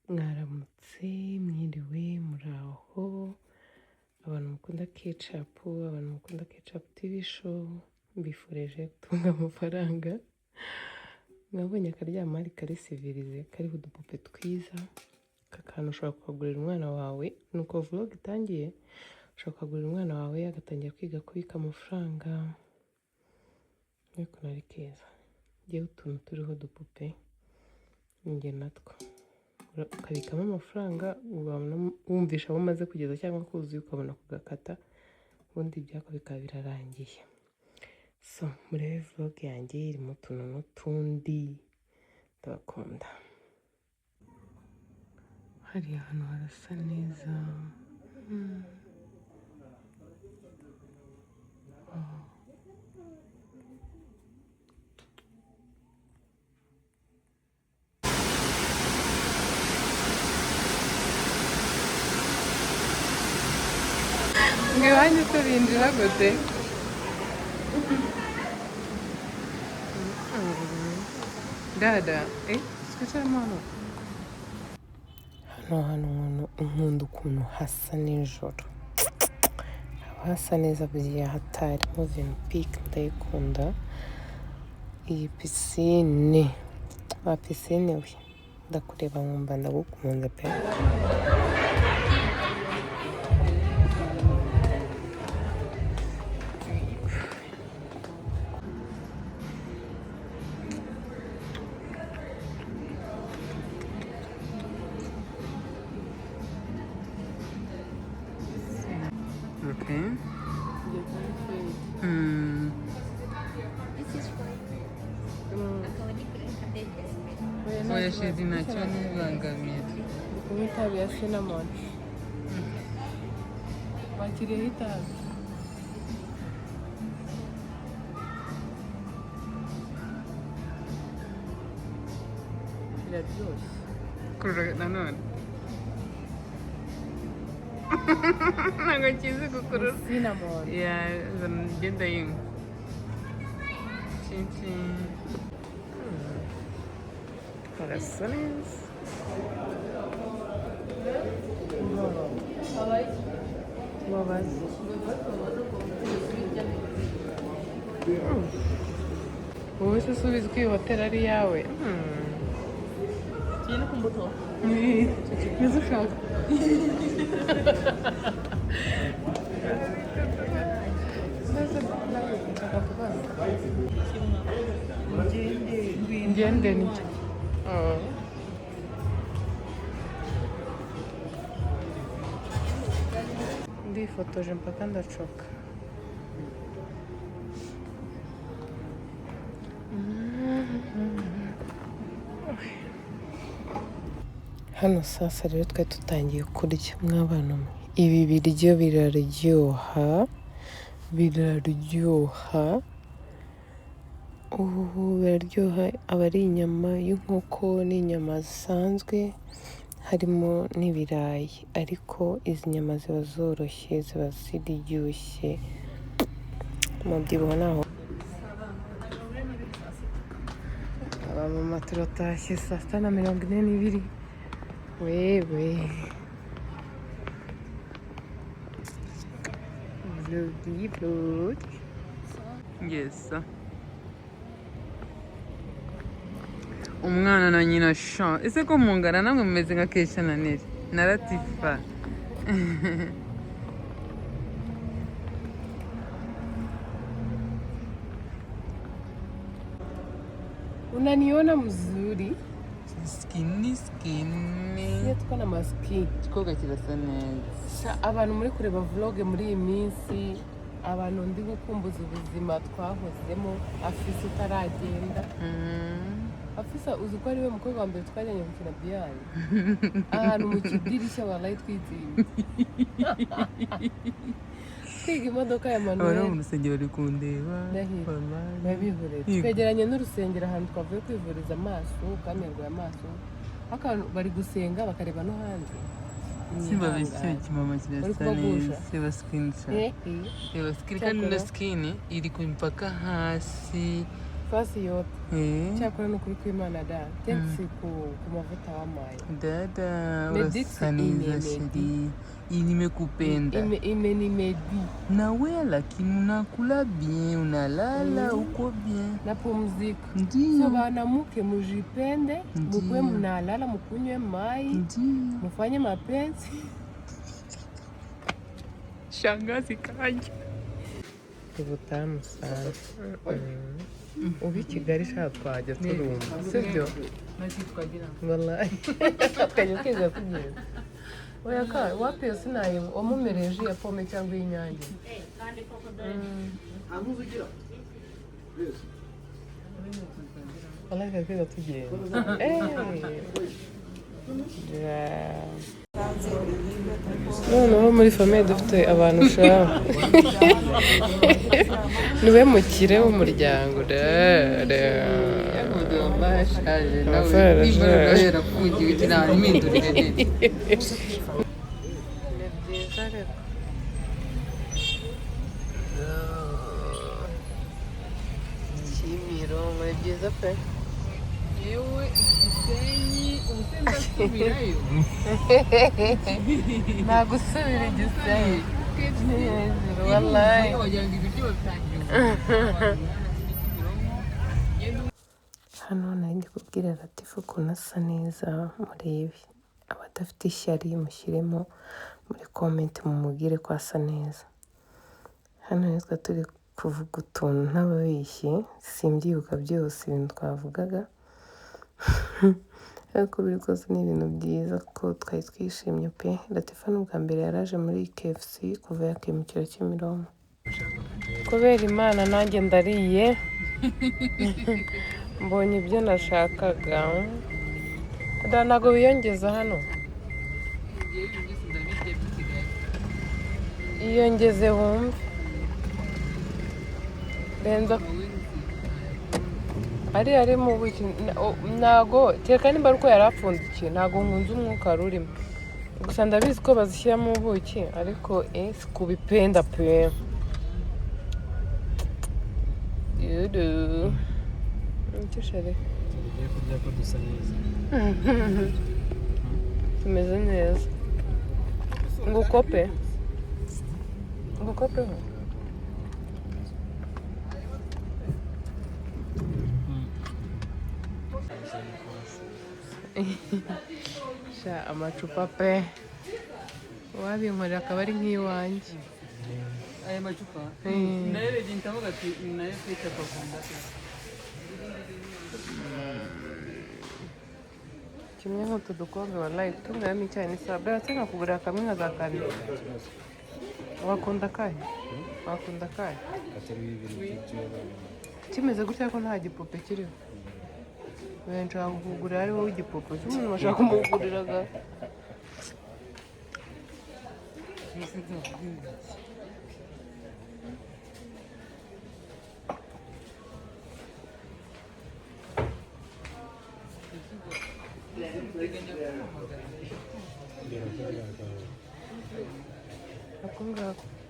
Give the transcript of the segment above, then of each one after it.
Mwaramutse, mwiriwe, muraho, abantu mukunda Kecapu, abantu mukunda Kecapu TV show, mbifurije gutunga amafaranga. Mwabonye akaryamari kari sivirize, kariho udupupe twiza, kakantu ushobora kukagurira umwana wawe, nuko vlog itangiye, ushobora kukagurira umwana wawe agatangira kwiga kubika amafaranga. Ariko nari keza, ngewe utuntu turiho udupupe, njye natwo. Ukabikamo amafaranga wumvisha abo umaze kugeza cyangwa kuzuye ukabona kugakata, ubundi ibyako bikaba birarangiye. So murebe vlog yanjye irimo utuntu n'utundi, ndabakunda. Hariya ahantu harasa neza. Mwibanyi turinjira gute? Dada, twicaramo hano. Hano nkunda ukuntu hasa nijoro. Haba hasa neza bugiye hatari. Movenpick ndayikunda. Iyi pisine. Pisine we. Ndakureba nkumva ndagukunze pe. Okay. This is for Oya shedi nacyo nibangamiye. Kunywa itabi ya cinnamon. Wakiriyeho itabi? Biraryoshye. Kurura nanone. Ntabwo kizi gukurura. Cinnamon. Ngenda yinywa. Cincin. Harasa neza. Mutabazi. Wowe se usubiza ko iyi hoteli ari iyawe? Tugiye no ku mbuto. Nizo ushaka. Ngende nicyo. Ndifotoje mpaka ndacoka. Hano sasa rero twari tutangiye kurya mw'abana mwe. Ibi biryo biraryoha. Biraryoha. Biraryoha. Aba ari inyama y'inkoko n'inyama zisanzwe. Harimo n'ibirayi. Ariko izi nyama ziba zoroshye, ziba ziryoshye. Umubyibuho naho. Abamama turatashye 6:42. Wewe. Vlog. Yes. Umwana na nyina sha. Ese ko mungana namwe mumeze nka Kesha na Neri. Na Latifa. Unaniona mzuri? Skinny. Iyo tuko na maski. Kikoga kirasa neza. Abantu muri kureba vlog muri iyi minsi, abantu ndi gukumbuza ubuzima twahozemo, afise utaragenda. Afisa uzi ko ari we mukobwa wa mbere twajyanye gukina biyari. Ahantu mu kidirishya wallahi twitsinze. Kwiga imodoka ya Manuel. Abantu mu rusengero bari kundeba. Babihoreye. Twegeranye n'urusengero ahantu twavuye kwivuriza amaso, kamerwa amaso. Akantu bari gusenga bakareba no hanze. Simba bishye kimama kirasa neza. Seba skin sha. Seba skin kandi na skin iri ku mpaka hasi. ifasi yote cyakora no kuri kwimana da thanks ku mavuta wamaye Dada, Medix wasaniza shidi. Nimekupenda. Imenimedi. Na wewe lakini unakula bien, unalala uko bien. Napumzika. Ndiyo. So banamuke mujipende, mukwe mnalala, mukunywe mai, Ndiyo. mufanye mapenzi. Shangazi kanje. Ubutamu sana. Ubi Kigali sha twajya turumva. Sibyo? Wallahi. Kajya kwiga kugenda. Oya ka wapi sinaye wamumereje ya pome cyangwa y'inyange. Wallahi kajya tugenda. Noneho muri famille dufite abantu ushaka niwe mukire w'umuryango Kimironko ni byiza pe yewe Gisenyi ubusenda subirayo nagusubira Gisenyi wallahi wagira ibiryo bitangiye hano nari ndi kubwira Latifa ukuntu asa neza murebe abadafite ishyari mushyiremo muri comment mumubwire ko asa neza hano nitwa turi kuvuga utuntu ntababeshye simbyibuka byose ibintu twavugaga ariko biri kose ni ibintu byiza ko twari twishimye pe Latifa n'ubwa mbere yaraje muri KFC kuva yakimukira Kimironko kubera Imana nanjye ndariye mbonye ibyo nashakaga ntabwo wiyongeza hano iyongeze wumve renza ari mu buki ntago teka nimba ari uko yari apfundikiye ntago nkunze umwuka wari urimo gusa ndabizi ko bazishyiramo ubuki ariko sikubipenda pe icyo shari tugiye kurya ko dusa neza tumeze neza ngukope sha amacupa pe wabinkorera akaba ari nk'iwanjye aya macupa narebye ndavuga ati nayo Kecapu kimwe nk'utu dukombe wallahi tungamo icyayi n'isaha bwatse nkakugurira kamwe nkazakane wakunda kahe kimeze gutya ko nta gipupe kiriho nshaka kukugurira ari wowe igipupe cy'umuntu bashaka kumuguriraga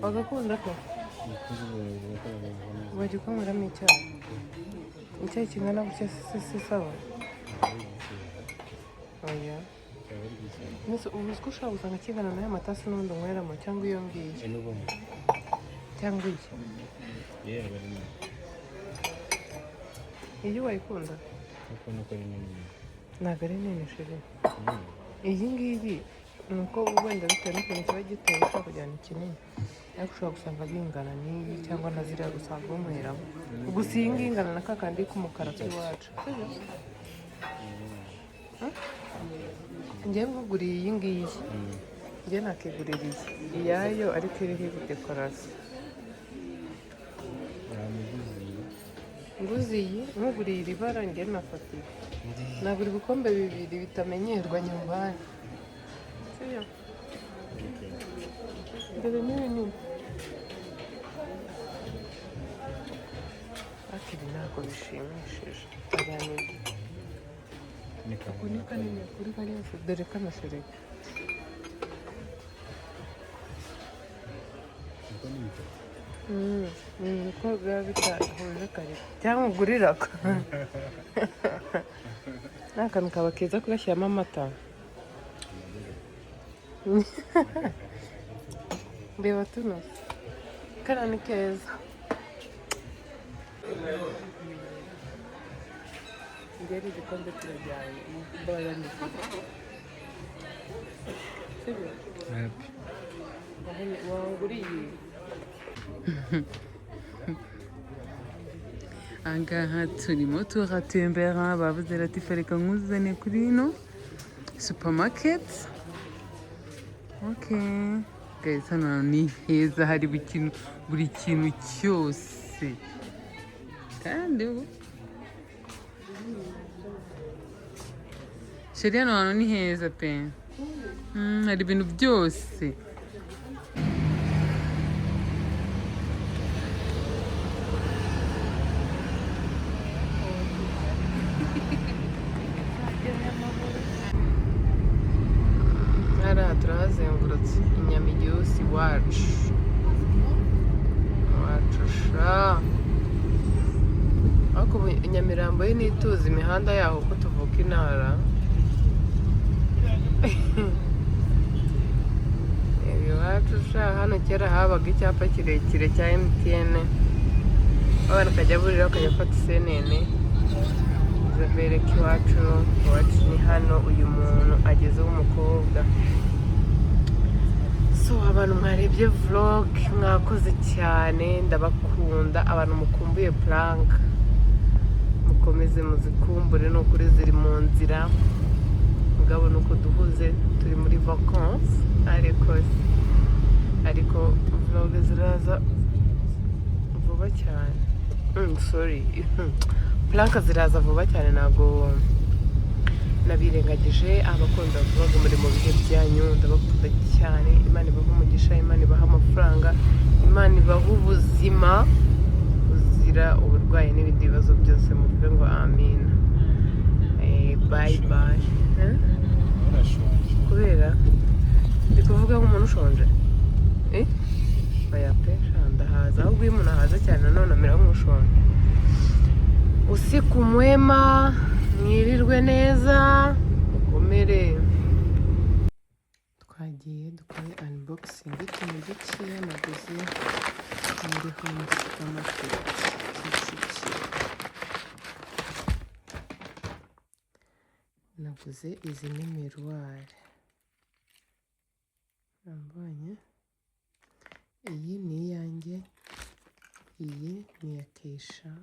wagakunda ko wajya ukanyweramo icyayi kingana gutya si sawa oya ubu ko ushobora gusanga kingana n'aya matasi n'ubundi unyweramo cyangwa iyo ngiyo cyangwa iyi iyo wayikunda ntabwo ari nini shiri iyi ngiyi ni uko wenda bitewe n'ukuntu kiba giteye ushobora kujyana ikinini ariko ushobora gusanga bingana n'iyi cyangwa na ziriya gusanga unyweramo gusa iyi ngiyi ingana na kakandi k'umukara k'iwacu njyewe nkuguriye iyi ngiyi njye nakigurira iyi iyayo ariko iriho ibidekorasiyo nguzi iyi nkuguriye iri bara njye nafatiye nagura ibikombe bibiri bitamenyerwa nyumbani siyo dore ni binini ariko ibi ntabwo bishimishije aganira ako ni kanini kuri kariya dore kanashereka uko biba bitahuje kare cyangwa ugurira ko ni akantu kaba keza kugashyiramo amata reba tuno kariya ni keza ngeri igikombe kirajyanye mbara ni sibyo wanguriye Ahangaha turimo turatembera bavuze Latifa reka nkuzane kuri ino supermarket. Okay guys, hano ni heza hari buri kintu cyose kandi sheri hano hantu ni heza pe. Hari ibintu byose. hariya turahazengurutse inyama igihusi iwacu sha ariko Nyamirambo yo ntituzi imihanda yaho ko tuvuka intara iwacu sha hano kera habaga icyapa kirekire cya MTN abantu kajya burira bakajya gufata isenene zabereka iwacu ni hano uyu muntu agezeho umukobwa. So abantu mwarebye vlog mwakoze cyane ndabakunda abantu mukumbuye prank mukomeze muzikumbure n'ukuri ziri mu nzira mugabo nuko duhuze turi muri vacances ariko vlog ziraza vuba cyane sorry prank ziraza vuba cyane ntago nabirengagije abakunda vlog muri mu bihe byanyu ndabakunda cyane Imana ibaha umugisha Imana ibaha amafaranga Imana ibaha ubuzima buzira uburwayi n'ibindi bibazo byose muvuge ngo amin. Bye bye. Kubera ndi kuvuga nk'umuntu ushonje oya pe ndahaza ahubwo iyo umuntu ahaza cyane nanone amera nk'ushonje. Usiku mwema mwirirwe neza mukomere. Twagiye dukore unboxing ikintu gikeya naguze muri home supermarket naguze izi ni miruwari nambonye iyi ni iyanjye iyi ni iya Kesha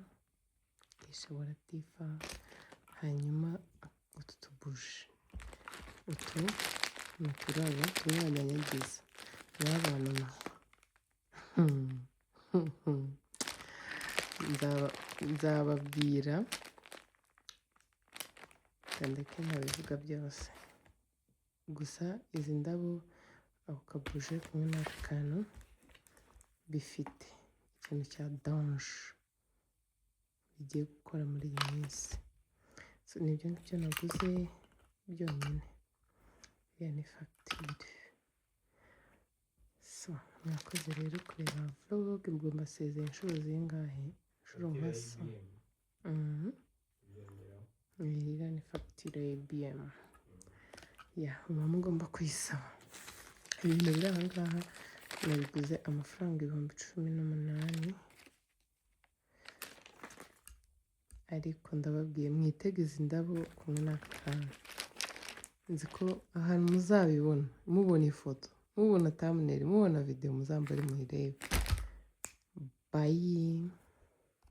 wa Latifa hanyuma utu tubuji utu ni uturabo tumwe wanyanyagiza n'abantu nzababwira ndetse ntabivuga byose gusa izi ndabo ako kabuje kumwe n'aka kantu bifite ikintu cya danje bigiye gukora muri iyi minsi. So nibyo ngibyo naguze byonyine iriya ni fagitire. So mwakoze rero kureba vlog ubwo mbasezeye inshuro zingahe inshuro nka so iriya ni fagitire ya IBM muba mugomba kuyisaba. Ibintu biri aha ngaha nabiguze amafaranga 18,000 ariko ndababwiye mwitege izi ndabo kumwe n'aka kantu nzi ko ahantu muzabibona mubona ifoto mubona thumbnail mubona video muzambare muhirebe. Bye.